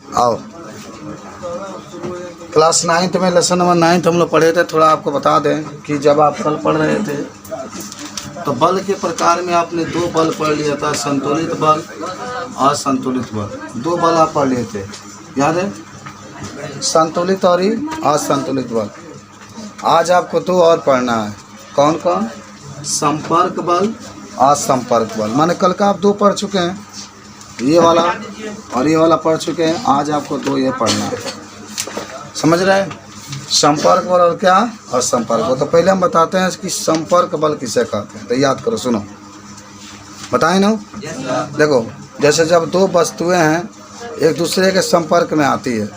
आओ, class 9th में lesson number 9 हम लोग पढ़े थे। थोड़ा आपको बता दें कि जब आप कल पढ़ रहे थे तो बल के प्रकार में आपने 2 बल पढ़ लिया था, संतुलित बल, असंतुलित बल। 2 बल आप पढ़ लिए थे, याद है, संतुलित और असंतुलित बल। आज आपको 2 और पढ़ना है। कौन कौन? संपर्क बल, असंपर्क बल। माने कल का आप 2 पढ़ चुके हैं, ये वाला और ये वाला पढ़ चुके हैं। आज आपको 2 ये पढ़ना है, समझ रहे हैं? संपर्क बल और क्या? असंपर्क बल। तो पहले हम बताते हैं कि संपर्क बल किसे कहते हैं। तो याद करो, सुनो, बताएं ना। देखो, जैसे जब 2 वस्तुएं हैं एक दूसरे के संपर्क में आती है,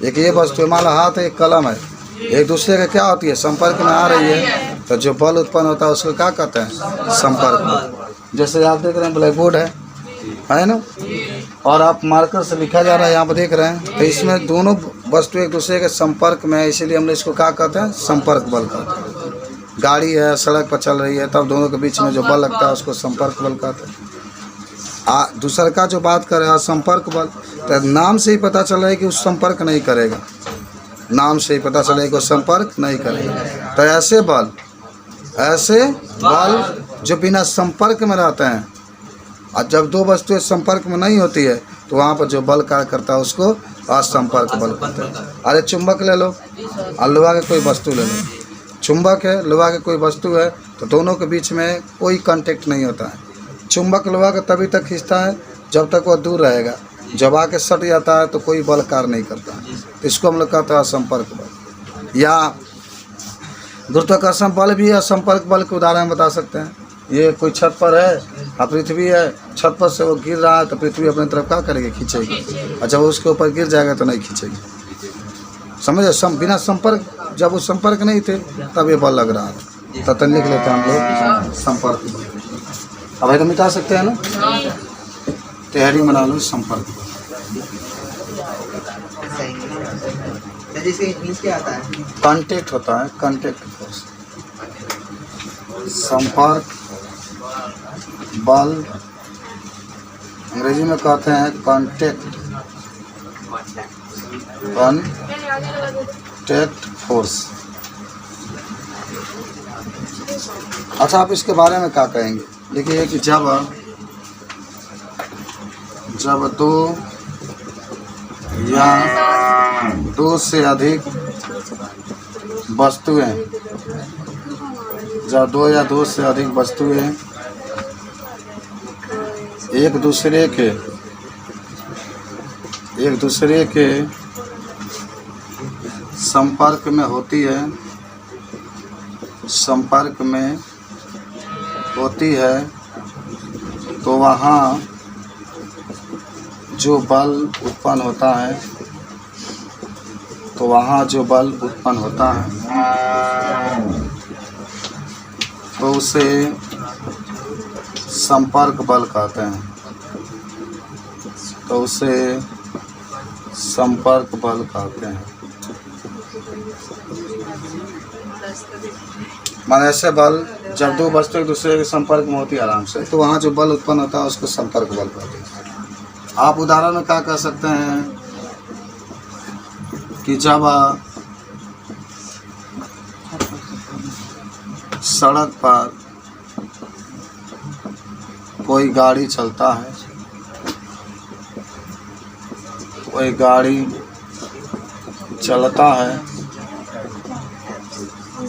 एक ये वस्तु मान लो हाथ है, एक कलम है, एक दूसरे के क्या होती है, संपर्क में आ रही है, तो जो बल उत्पन्न होता है उसको क्या कहते हैं? संपर्क बल। जैसे आप देख रहे हैं ब्लैक बोर्ड है ना, और आप मार्कर से लिखा जा रहा है, यहाँ पर देख रहे हैं। तो इसमें दोनों वस्तु एक दूसरे के संपर्क में है, इसीलिए हमने इसको क्या कहते हैं? संपर्क बल कहते हैं। गाड़ी है, सड़क पर चल रही है, तब दोनों के बीच में जो बल लगता है उसको संपर्क बल कहते हैं। दूसरा का जो बात कर रहे हैं संपर्क बल, तो नाम से ही पता चल रहा है कि उस संपर्क नहीं करेगा, नाम से ही पता चलेगा कि वो संपर्क नहीं करेगा। तो ऐसे बल जो बिना संपर्क में रहते हैं, और जब 2 वस्तुएं संपर्क में नहीं होती है तो वहाँ पर जो बल कार्य करता है उसको असंपर्क बल कहते हैं। अरे चुंबक ले लो और लोहा के कोई वस्तु ले लो, चुंबक है, लोहा के कोई वस्तु है, तो दोनों के बीच में कोई कांटेक्ट नहीं होता है। चुंबक लोहा का तभी तक खींचता है जब तक वह दूर रहेगा, जब आके सट जाता है तो कोई बल कार्य नहीं करता। इसको हम लोग कहते हैं असंपर्क बल। या गुरुत्वाकर्षण बल भी असंपर्क बल के उदाहरण बता सकते हैं। ये कोई छत पर है और पृथ्वी है, छत पर से वो गिर रहा है तो पृथ्वी अपनी तरफ क्या करेगी? खींचेगी, और जब उसके ऊपर गिर जाएगा तो नहीं खींचेगी। समझे? बिना संपर्क, जब वो संपर्क नहीं थे तब ये बल लग रहा था। तो लिख लेते हैं हम लोग संपर्क बल। अब भाई तो मिटा सकते हैं ना, तैयारी बना लो संपर्क बल। कांटेक्ट होता है, कांटेक्ट फोर्स। संपर्क बल अंग्रेजी में कहते हैं कांटेक्ट फोर्स। अच्छा, आप इसके बारे में क्या कहेंगे? देखिए कि जब 2 या 2 से अधिक वस्तुएं, जब 2 या 2 से अधिक वस्तुएं एक दूसरे के संपर्क में होती है, तो वहाँ जो बल उत्पन्न होता है तो उसे संपर्क बल कहते हैं। माने ऐसे बल जब 2 वस्तु एक दूसरे के संपर्क में होती है आराम से, तो वहाँ जो बल उत्पन्न होता है उसको संपर्क बल कहते हैं। आप उदाहरण में क्या कह सकते हैं कि जब सड़क पर कोई गाड़ी चलता है,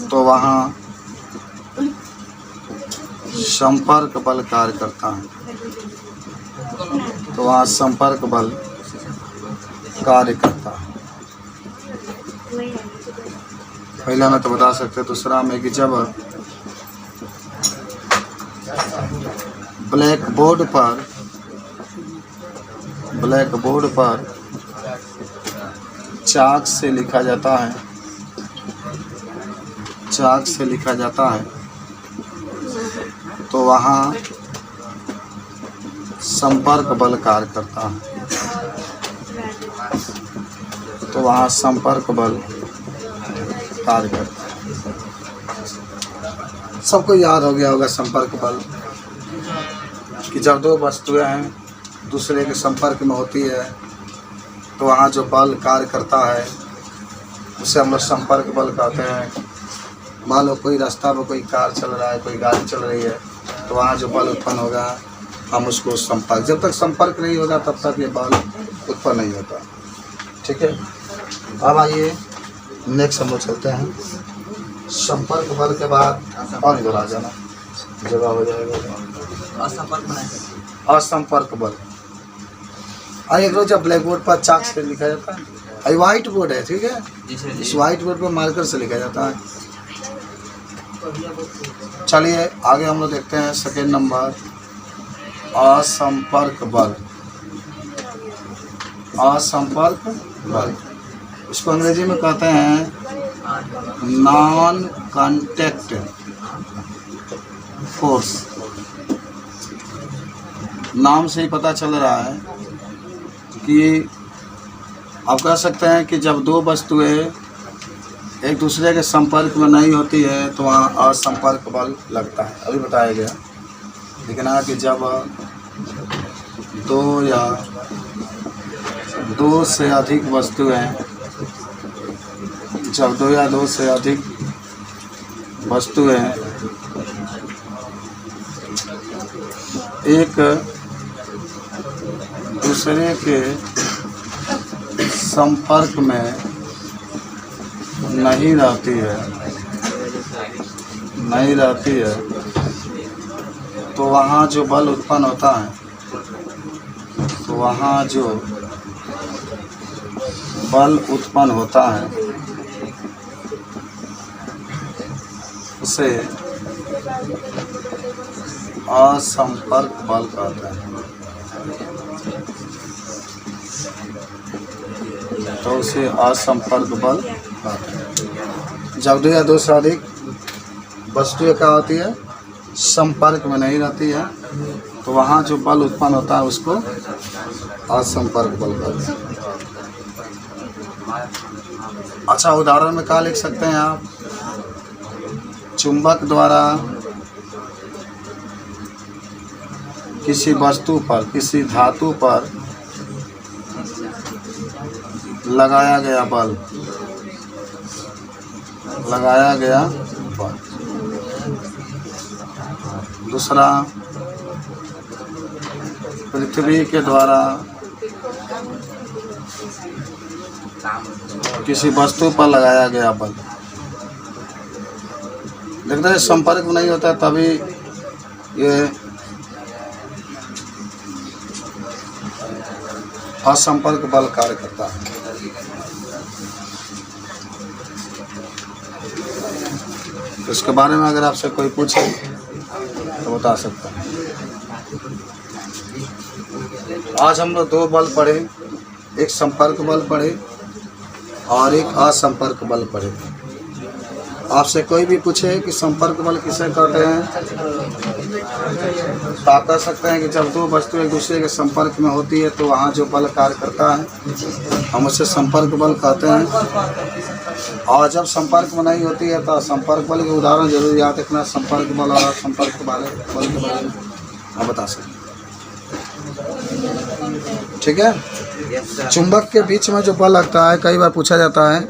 तो वहाँ संपर्क बल कार्य करता है, पहला में तो बता सकते हैं। दूसरा में कि जब ब्लैक बोर्ड पर चाक से लिखा जाता है तो वहाँ संपर्क बल कार्य करता है, सबको याद हो गया होगा संपर्क बल कि जब 2 वस्तुएं हैं दूसरे के संपर्क में होती है तो वहाँ जो बल कार्य करता है उसे हम लोग संपर्क बल कहते हैं। मान लो कोई रास्ता में कोई कार चल रहा है, कोई गाड़ी चल रही है, तो वहाँ जो बल उत्पन्न होगा हम उसको संपर्क, जब तक संपर्क नहीं होगा तब तक ये बल उत्पन्न नहीं होता। ठीक है, अब आइए नेक्स्ट हम लोग चलते हैं। संपर्क बल के बाद और इधर आ जाना, जगह हो जाएगा। असंपर्क बल, आइए रोज जब ब्लैक बोर्ड पर चाक से लिखा जाता है, ये व्हाइट बोर्ड है, ठीक है, इस व्हाइट बोर्ड पर मार्कर से लिखा जाता है। चलिए आगे हम लोग देखते हैं सेकेंड नंबर, असंपर्क बल। असंपर्क बल, इसको अंग्रेजी में कहते हैं नॉन कांटेक्ट फोर्स। नाम से ही पता चल रहा है कि आप कह सकते हैं कि जब दो वस्तुएं एक दूसरे के संपर्क में नहीं होती है तो वहाँ असंपर्क बल लगता है, अभी बताया गया। लेकिन कि जब दो या दो से अधिक वस्तुएं, जब दो या दो से अधिक वस्तुएं एक दूसरे के संपर्क में नहीं रहती है तो वहाँ जो बल उत्पन्न होता है, तो वहाँ जो बल उत्पन्न होता है उसे असंपर्क बल कहते हैं। तो उसे असंपर्क बल कहते हैं। जब दो या दो से अधिक वस्तुएं क्या होती है, संपर्क में नहीं रहती है, तो वहाँ जो बल उत्पन्न होता है उसको असंपर्क बल कहते हैं। अच्छा, उदाहरण में क्या लिख सकते हैं आप, चुंबक द्वारा किसी वस्तु पर, किसी धातु पर लगाया गया बल, दूसरा पृथ्वी के द्वारा किसी वस्तु पर लगाया गया बल। देखते हैं संपर्क नहीं होता तभी ये असंपर्क बल कार्य करता है। इसके बारे में अगर आपसे कोई पूछे तो बता सकता है। आज हम लोग दो बल पढ़े, एक संपर्क बल पढ़े और एक असंपर्क बल पढ़े। आपसे कोई भी पूछे कि संपर्क बल किसे कहते हैं तो आप कह सकते हैं कि जब दो वस्तु एक दूसरे के संपर्क में होती है तो वहाँ जो बल कार्य करता है हम उसे संपर्क बल कहते हैं। और जब संपर्क में नहीं होती है तो संपर्क बल के उदाहरण जरूर याद रखना। संपर्क बल और संपर्क बल के बारे में आप बता सकते, ठीक है। चुंबक के बीच में जो बल लगता है, कई बार पूछा जाता है